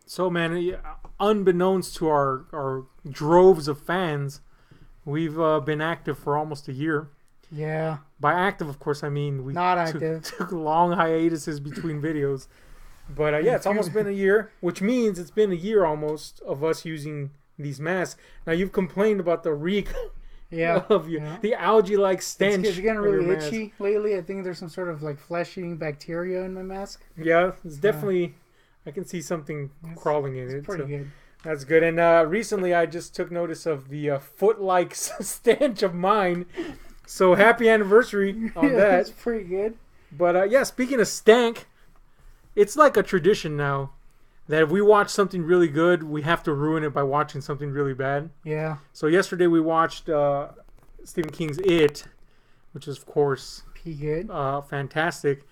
So, man, unbeknownst to our droves of fans, we've been active for almost a year. Yeah. By active, of course, I mean we Not active. took long hiatuses between videos. But yeah, it's almost been a year, which means it's been a year almost of us using these masks. Now, you've complained about the reek of the algae-like stench. It's getting really itchy lately. I think there's some sort of like flesh-eating bacteria in my mask. Yeah, it's definitely... I can see something crawling in it. It's pretty good. That's good. And recently I just took notice of the foot-like stench of mine. So happy anniversary on that. That's pretty good. But yeah, speaking of stank, it's like a tradition now that if we watch something really good, we have to ruin it by watching something really bad. Yeah. So yesterday we watched Stephen King's It, which is, of course, fantastic.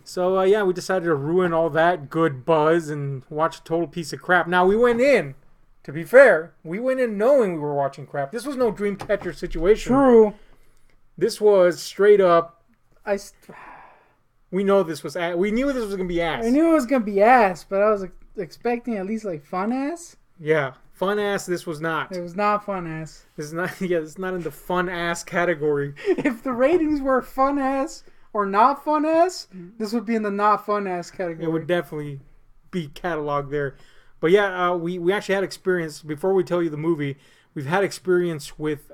So yeah, we decided to ruin all that good buzz and watch a total piece of crap. Now, we went in, to be fair, we went in knowing we were watching crap. This was no Dreamcatcher situation. True. This was straight up... We know this was... We knew this was going to be ass. I knew it was going to be ass, but I was expecting at least like fun ass. Yeah. Fun ass, this was not. It was not fun ass. This is not... Yeah, it's not in the fun ass category. If the ratings were fun ass or not fun ass, this would be in the not fun ass category. It would definitely be cataloged there. But yeah, we actually had experience. Before we tell you the movie, we've had experience with...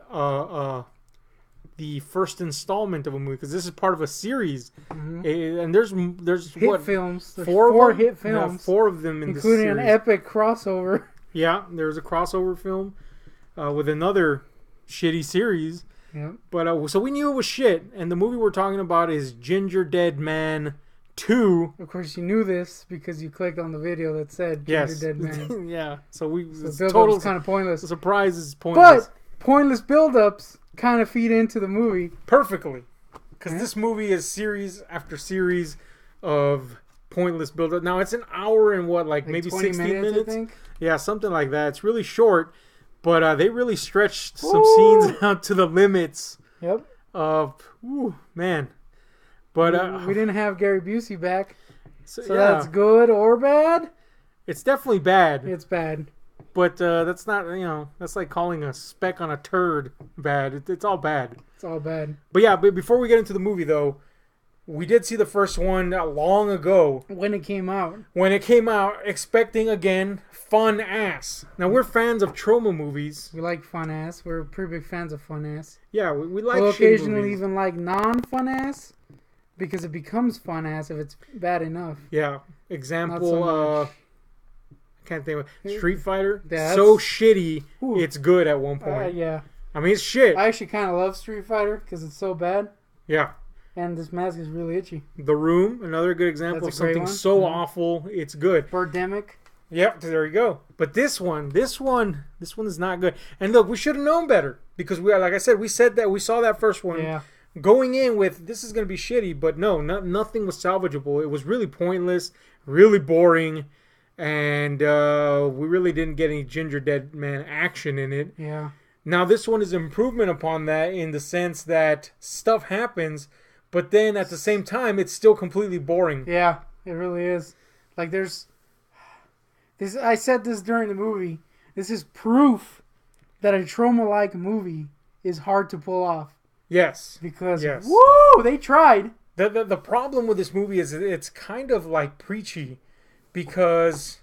the first installment of a movie, because this is part of a series, and there's hit what films. There's four hit films, yeah, 4 of them in this including series. an epic crossover. Yeah, there's a crossover film with another shitty series. Yeah, but so we knew it was shit, and the movie we're talking about is Ginderdead Man 2. Of course, you knew this because you clicked on the video that said Ginderdead Man. Yeah, so total kind of pointless. The surprise is pointless, but pointless build-ups kind of feed into the movie perfectly, because this movie is series after series of pointless build-up. Now it's an hour and maybe 16 minutes. I think. Yeah, something like that. It's really short, but they really stretched some scenes out to the limits. Yep. Man. But we didn't have Gary Busey back, so yeah. That's good or bad. It's definitely bad. It's bad. But that's not, that's like calling a speck on a turd bad. It's all bad. It's all bad. But yeah, before we get into the movie, though, we did see the first one long ago. When it came out. Expecting, again, fun ass. Now, we're fans of trauma movies. We like fun ass. We're pretty big fans of fun ass. Yeah, we like we'll occasionally movies. even like non-fun ass, because it becomes fun ass if it's bad enough. Yeah. Example, I can't think of it. Street Fighter. Yeah, so shitty, it's good at one point. Yeah. I mean, it's shit. I actually kind of love Street Fighter because it's so bad. Yeah. And this mask is really itchy. The Room, another good example of something so awful, it's good. Birdemic. Yep, there you go. But this one is not good. And look, we should have known better, because like I said, we saw that first one going in with this is going to be shitty, but nothing was salvageable. It was really pointless, really boring. And we really didn't get any Ginderdead Man action in it. Yeah. Now, this one is improvement upon that in the sense that stuff happens, but then at the same time, it's still completely boring. Yeah, it really is. Like, I said this during the movie. This is proof that a trauma-like movie is hard to pull off. Yes. Because, woo, they tried. The problem with this movie is it's kind of like preachy. Because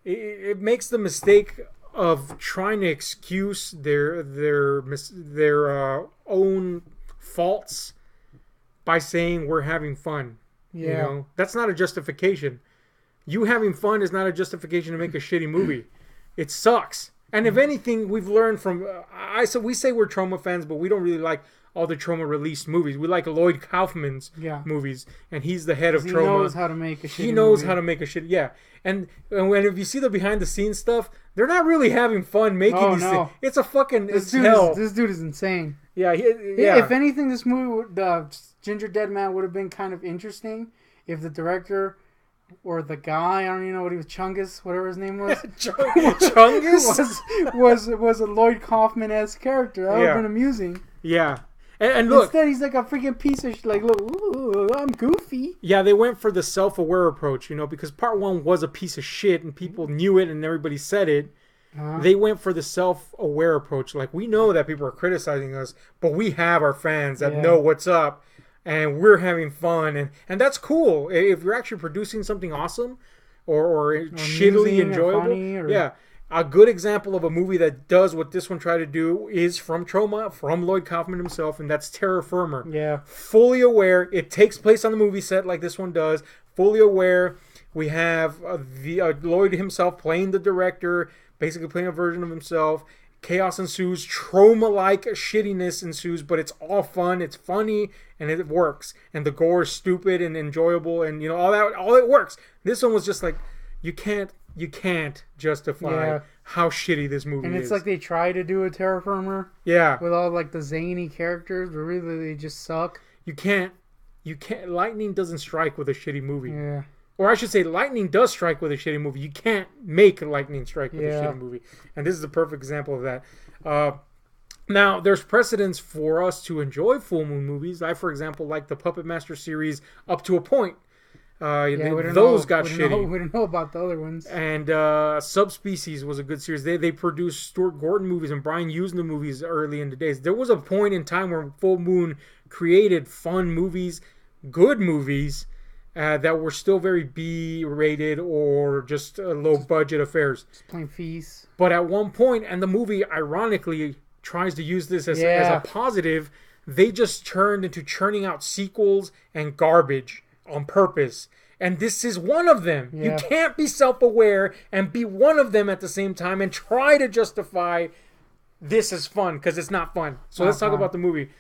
it makes the mistake of trying to excuse their own faults by saying we're having fun. Yeah. That's not a justification. You having fun is not a justification to make a shitty movie. It sucks. And if anything, we've learned from... we say we're trauma fans, but we don't really like all the trauma released movies. We like Lloyd Kaufman's movies, and he's the head of trauma. He knows how to make a shitty He knows movie. how to make a shit. Yeah, and if you see the behind the scenes stuff, they're not really having fun making these things. It's a fucking hell. This dude is insane. Yeah, If anything, this movie, Ginderdead Man, would have been kind of interesting if the director or the guy, I don't even know what he was, Chungus, whatever his name was. Chungus was a Lloyd Kaufman-esque character. That would have been amusing. Yeah. And look, instead he's like a freaking piece of like, look, ooh, I'm goofy. Yeah, they went for the self-aware approach, because part 1 was a piece of shit and people knew it and everybody said it. They went for the self-aware approach. Like, we know that people are criticizing us, but we have our fans that know what's up, and we're having fun, and that's cool. If you're actually producing something awesome or shittily enjoyable, a good example of a movie that does what this one tried to do is from Troma, from Lloyd Kaufman himself, and that's Terra Firma. Yeah. Fully aware. It takes place on the movie set like this one does. Fully aware. We have Lloyd himself playing the director, basically playing a version of himself. Chaos ensues. Troma-like shittiness ensues, but it's all fun. It's funny, and it works. And the gore is stupid and enjoyable, and all that. All it works. This one was just like, you can't justify how shitty this movie is. And it's like they try to do a Terra Firma. Yeah. With all like the zany characters, but really they just suck. You can't. Lightning doesn't strike with a shitty movie. Yeah. Or I should say, lightning does strike with a shitty movie. You can't make lightning strike with a shitty movie. And this is a perfect example of that. Now, there's precedence for us to enjoy full moon movies. I, for example, like the Puppet Master series up to a point. Those got shitty. We didn't know about the other ones. And Subspecies was a good series. They produced Stuart Gordon movies and Brian Usna movies early in the days. There was a point in time where Full Moon created fun movies, good movies, that were still very B-rated or just low-budget affairs. Just plain feast. But at one point, and the movie ironically tries to use this as a positive, they just turned into churning out sequels and garbage on purpose. And this is one of them. Yeah. You can't be self-aware and be one of them at the same time and try to justify this as fun, because it's not fun. So let's talk about the movie.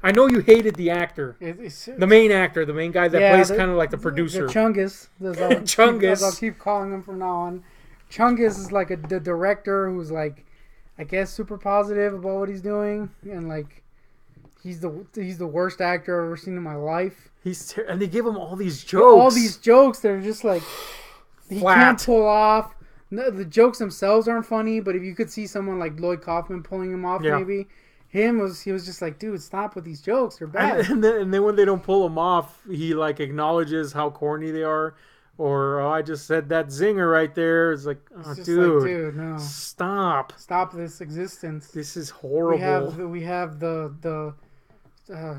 I know you hated the actor, the main actor, the main guy that plays kind of like the producer. The Chungus. Chungus. I'll keep calling him from now on. Chungus is like the director who's like, I guess, super positive about what he's doing, and like he's the worst actor I've ever seen in my life. And they give him all these jokes. All these jokes that are just like he can't pull off. No, the jokes themselves aren't funny, but if you could see someone like Lloyd Kaufman pulling them off, maybe. He was just like, dude, stop with these jokes. They're bad. And then when they don't pull them off, he like acknowledges how corny they are. Or, I just said that zinger right there. It's like, dude, no. Stop this existence. This is horrible. We have the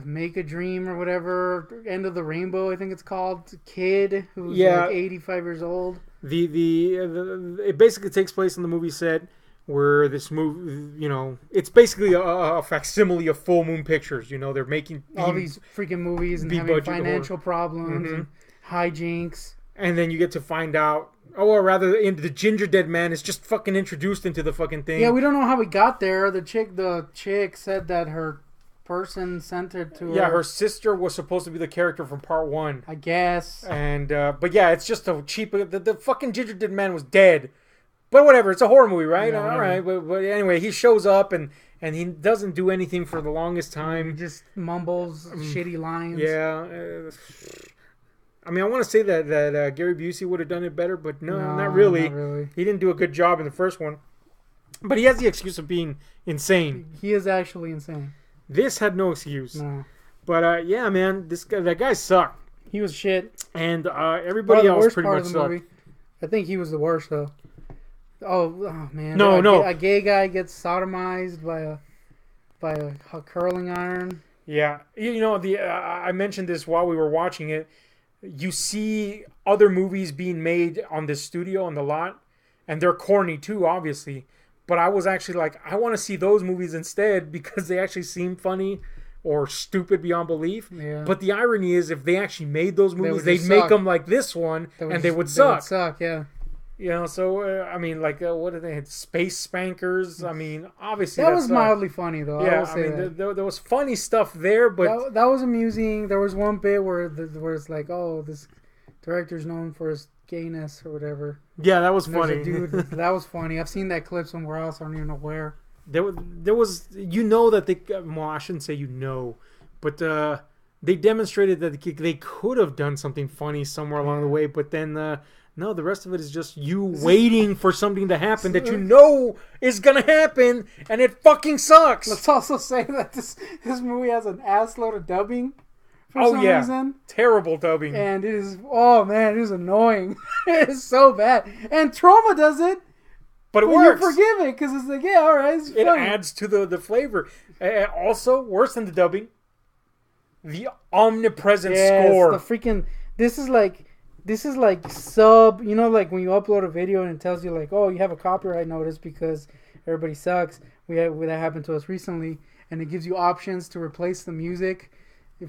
Make a Dream or whatever, End of the Rainbow, I think it's called. Kid who's like 85 years old. It basically takes place on the movie set, where this movie, it's basically a facsimile of Full Moon Pictures. They're making all these freaking movies and having financial problems and hijinks. And then you get to find out, or rather, the Ginderdead man is just fucking introduced into the fucking thing. Yeah, we don't know how he got there. The chick said that her person sent it to her. Yeah, her sister was supposed to be the character from part 1. I guess. And, but yeah, it's just a cheap, the fucking Ginderdead man was dead. But whatever, it's a horror movie, right? Yeah, all right, but anyway, he shows up and he doesn't do anything for the longest time. He just mumbles shitty lines. Yeah. I mean, I want to say that Gary Busey would have done it better, but no, not really. He didn't do a good job in the first one. But he has the excuse of being insane. He is actually insane. This had no excuse. No. But yeah, man, that guy sucked. He was shit. And everybody else pretty much sucked. Movie. I think he was the worst, though. Oh man! No. A gay guy gets sodomized by a curling iron. Yeah, I mentioned this while we were watching it. You see other movies being made on this studio on the lot, and they're corny too, obviously. But I was actually like, I want to see those movies instead because they actually seem funny or stupid beyond belief. Yeah. But the irony is, if they actually made those movies, they'd make them like this one, and they would suck. They would suck, yeah. So I mean, like, what did they have? Space Spankers. I mean, obviously that was mildly funny, though. Yeah, I mean, there was funny stuff there, but that was amusing. There was one bit where it's like, oh, this director's known for his gayness or whatever. Yeah, that was funny. Dude, that was funny. I've seen that clip somewhere else. I don't even know where. There was, that they. Well, I shouldn't say but they demonstrated that they could have done something funny somewhere along the way, but then. No, the rest of it is just you waiting for something to happen that you know is gonna happen, and it fucking sucks. Let's also say that this movie has an assload of dubbing for some reason. Terrible dubbing. And it is, oh man, it is annoying. It is so bad. And Trauma does it. But it works. You forgive it, because it's like, yeah, alright, it's it adds to the flavor. Also, worse than the dubbing, the omnipresent score. The freaking, this is like sub, you know, like when you upload a video and it tells you like, oh, you have a copyright notice because everybody sucks. That happened to us recently, and it gives you options to replace the music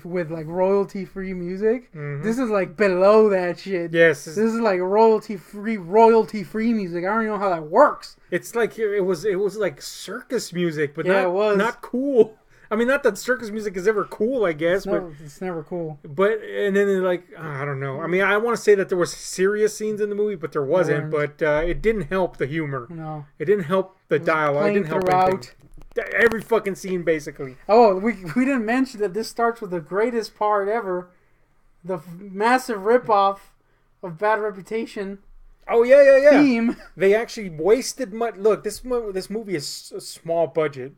with like royalty-free music. Mm-hmm. This is like below that shit. Yes, this is like royalty-free music. I don't even know how that works. It's like it was like circus music, but it was not cool. I mean, not that circus music is ever cool, I guess. It's never cool. But, and then, like, I don't know. I mean, I want to say that there were serious scenes in the movie, but there wasn't. But it didn't help the humor. No. It didn't help the dialogue. It didn't help anything. Every fucking scene, basically. Oh, we didn't mention that this starts with the greatest part ever. The massive ripoff of Bad Reputation. Oh, yeah. Theme. They actually wasted money. Look, this movie is a small budget.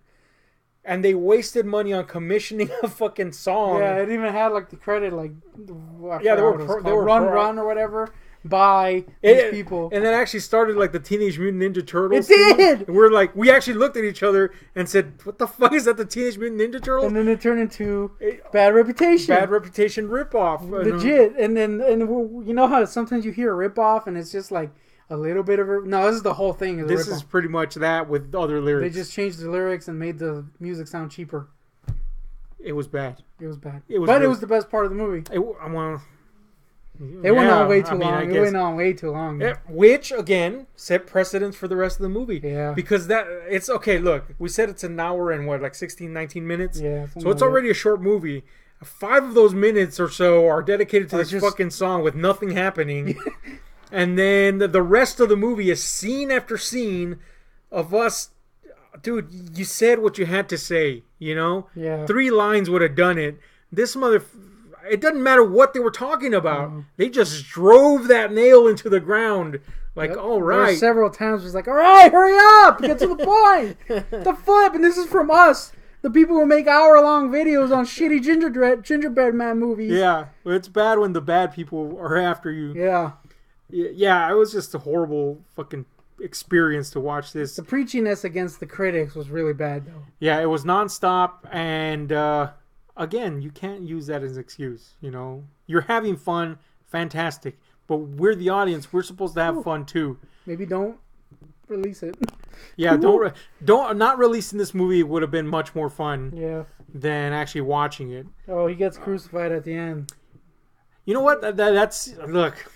And they wasted money on commissioning a fucking song. Yeah, it even had like the credit, like they were Run or whatever by these people. And that actually started like the Teenage Mutant Ninja Turtles. It did. And we actually looked at each other and said, "What the fuck is that? The Teenage Mutant Ninja Turtles?" And then it turned into Bad Reputation. Bad Reputation ripoff. Legit. And you know how sometimes you hear a ripoff and it's just like a little bit of a... No, this is the whole thing. This is pretty much that with other lyrics. They just changed the lyrics and made the music sound cheaper. It was bad. It was bad. It was the best part of the movie. It went on way too long. It went on way too long. Yeah, which, again, set precedence for the rest of the movie. Yeah. Because it's... Okay, look. We said it's an hour and what, like 16, 19 minutes? Yeah. So it's already a short movie. 5 of those minutes or so are dedicated to this fucking song with nothing happening. And then the rest of the movie is scene after scene of us. Dude, you said what you had to say, you know? Yeah. 3 lines would have done it. This it doesn't matter what they were talking about. They just drove that nail into the ground. Like, all right. There were several times it was like, all right, hurry up. Get to the point. The flip. And this is from us. The people who make hour-long videos on shitty Gingerbread Man movies. Yeah. Well, it's bad when the bad people are after you. Yeah. Yeah, it was just a horrible fucking experience to watch this. The preachiness against the critics was really bad, though. Yeah, it was nonstop, and again, you can't use that as an excuse, you know? You're having fun, fantastic, but we're the audience, we're supposed to have fun too. Maybe don't release it. Yeah, not releasing this movie would have been much more fun than actually watching it. Oh, he gets crucified at the end. You know what? That's... Look...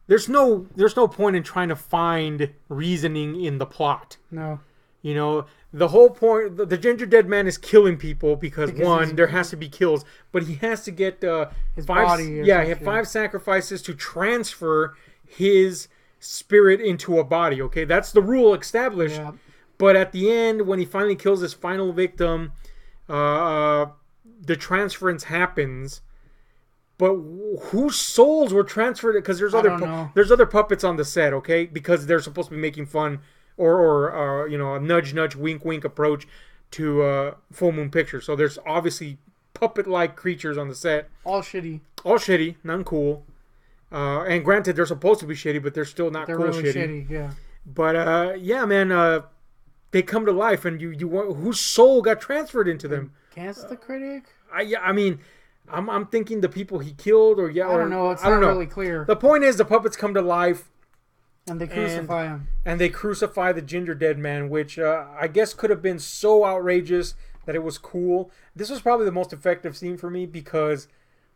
There's no point in trying to find reasoning in the plot. No. You know, the whole point, the Ginderdead Man is killing people because one, there has to be kills, but he has to get his body. He had 5 sacrifices to transfer his spirit into a body. Okay, that's the rule established. Yeah. But at the end, when he finally kills his final victim, the transference happens. But whose souls were transferred? Because there's other puppets on the set, okay? Because they're supposed to be making fun or you know, a nudge, wink, wink approach to Full Moon Pictures. So there's obviously puppet-like creatures on the set. All shitty, none cool. And granted, they're supposed to be shitty, but they're still not cool really shitty. Yeah. But yeah, man, they come to life, and you whose soul got transferred into them? Guess the critic. I mean. I'm thinking the people he killed, I don't know. It's not really clear. The point is, the puppets come to life, and they crucify him. And they crucify the Ginderdead Man, which I guess could have been so outrageous that it was cool. This was probably the most effective scene for me because,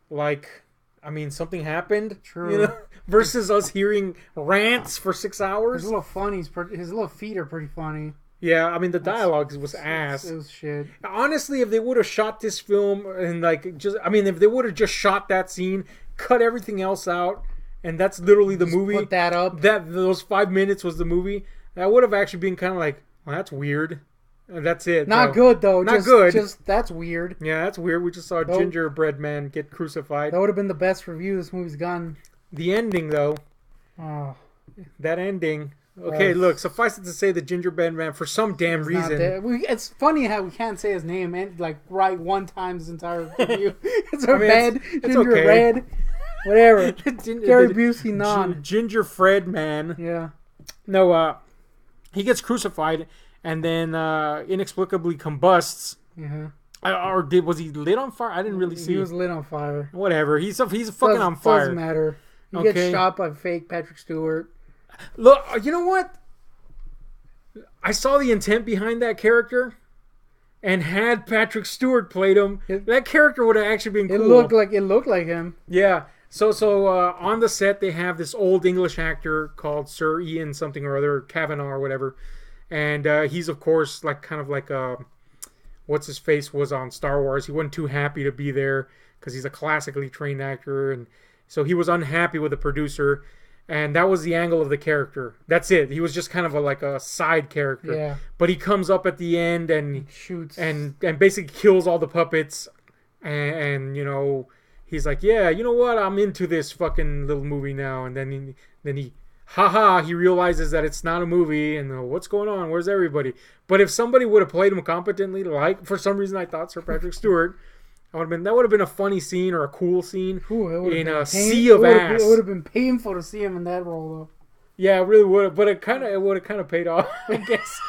like, I mean, something happened. True. You know, versus us hearing rants for 6 hours. His little feet are pretty funny. Yeah, I mean, the dialogue was ass. It was shit. Honestly, if they would have shot this film and if they would have just shot that scene, cut everything else out, and that's literally the movie. Put that up. Those 5 minutes was the movie. That would have actually been kind of like, well, that's weird. And that's it. Not good though. Not good. Just that's weird. Yeah, that's weird. We just saw a gingerbread man get crucified. That would have been the best review this movie's gotten. The ending, though. Oh. That ending. Okay, look, suffice it to say the Gingerdead Man, for some damn reason. It's funny how we can't say his name and like right one time this entire review. It's our bad. Ginger okay. Red. Whatever. Gary Busey non. Ginger Fred Man. Yeah. No, he gets crucified and then inexplicably combusts. Yeah. Was he lit on fire? I didn't really see. He was lit on fire. Whatever. He's fucking on fire. Doesn't matter. He gets shot by fake Patrick Stewart. Look, you know what? I saw the intent behind that character, and had Patrick Stewart played him, that character would have actually been cool. It looked like him. Yeah. So on the set they have this old English actor called Sir Ian something or other, Kavanagh or whatever, and he's of course kind of like what's his face was on Star Wars. He wasn't too happy to be there because he's a classically trained actor, and so he was unhappy with the producer. And that was the angle of the character. That's it. He was just kind of like a side character. Yeah. But he comes up at the end and shoots and basically kills all the puppets. And you know, he's like, yeah, you know what? I'm into this fucking little movie now. And then he realizes that it's not a movie. And what's going on? Where's everybody? But if somebody would have played him competently, like for some reason I thought Sir Patrick Stewart. That would have been a funny scene or a cool scene in a sea of ass. It would have been painful to see him in that role, though. Yeah, it really would have. But it would have kind of paid off, I guess.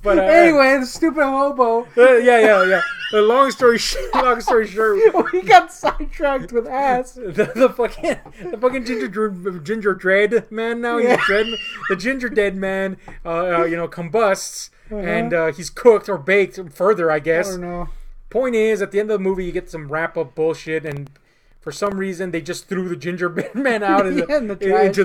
But anyway, the stupid hobo. Yeah. The long story short, we got sidetracked with ass. The fucking Gingerdead man now. Yeah. The Gingerdead man, combusts and he's cooked or baked further, I guess. I don't know. Point is, at the end of the movie, you get some wrap-up bullshit, and for some reason, they just threw the Gingerdead Man out into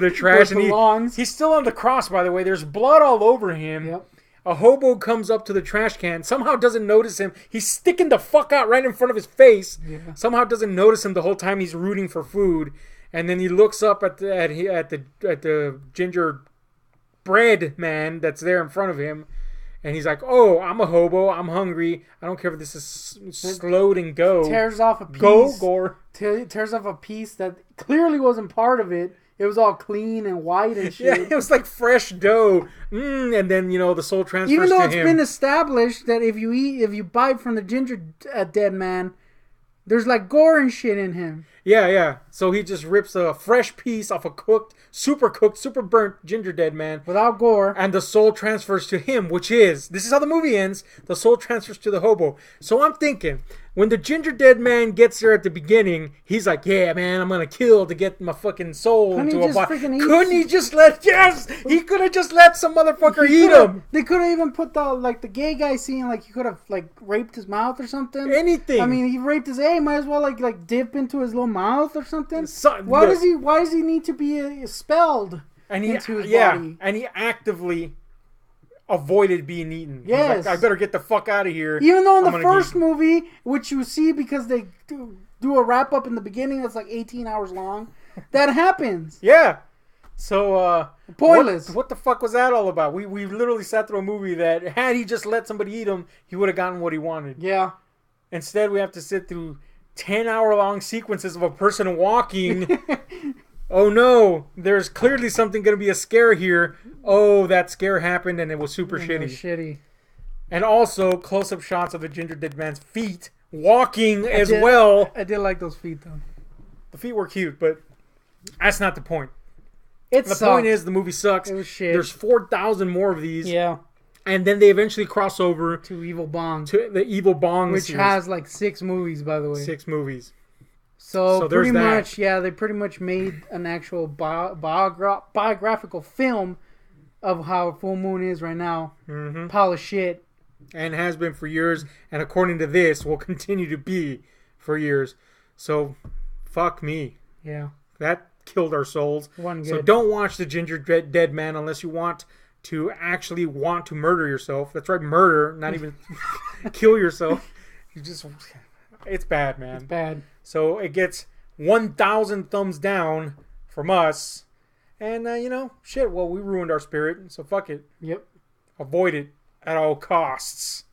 the trash. And he's still on the cross, by the way. There's blood all over him. Yep. A hobo comes up to the trash can, somehow doesn't notice him. He's sticking the fuck out right in front of his face. Yeah. Somehow doesn't notice him the whole time he's rooting for food. And then he looks up at the gingerbread man that's there in front of him. And he's like, oh, I'm a hobo. I'm hungry. I don't care if this is slowed and go. Tears off a piece. Go, Gore. Tears off a piece that clearly wasn't part of it. It was all clean and white and shit. Yeah, it was like fresh dough. And then, the soul transfers to him. Even though it's been established that if you bite from the Gingerdead man, there's like gore and shit in him. Yeah. So he just rips a fresh piece off a super burnt Gingerdead man. Without gore. And the soul transfers to him, this is how the movie ends. The soul transfers to the hobo. So I'm thinking, when the Gingerdead man gets there at the beginning, he's like, yeah, man, I'm going to kill to get my fucking soul into a body. Couldn't he just he could have just let some motherfucker eat him. They could have even put the gay guy scene, he could have raped his mouth or something. Anything. I mean, he raped his might as well dip into his little mouth or something. Why does he need to be expelled into his body? And he actively avoided being eaten. Yes. I better get the fuck out of here. Even though in the first movie, which you see because they do a wrap up in the beginning that's 18 hours long, that happens. Yeah. So pointless. What the fuck was that all about? We literally sat through a movie that had he just let somebody eat him, he would have gotten what he wanted. Yeah. Instead, we have to sit through 10-hour-long sequences of a person walking. Oh no, there's clearly something going to be a scare here. Oh, that scare happened and it was super shitty. And also, close-up shots of the Gingerdead man's feet walking as well. I did like those feet, though. The feet were cute, but that's not the point. The point is, the movie sucks. It was shit. There's 4,000 more of these. Yeah. And then they eventually cross over to Evil Bong. To the Evil Bong which series. Has 6 movies, by the way. 6 movies. So pretty much, they pretty much made an actual biographical film of how Full Moon is right now. Mm-hmm. Pile of shit. And has been for years, and according to this, will continue to be for years. So, fuck me. Yeah. That killed our souls. So don't watch the Gingerdead Man unless you want to murder yourself. That's right, murder, not even kill yourself. It's bad, man. It's bad. So it gets 1,000 thumbs down from us. And, we ruined our spirit, so fuck it. Yep. Avoid it at all costs.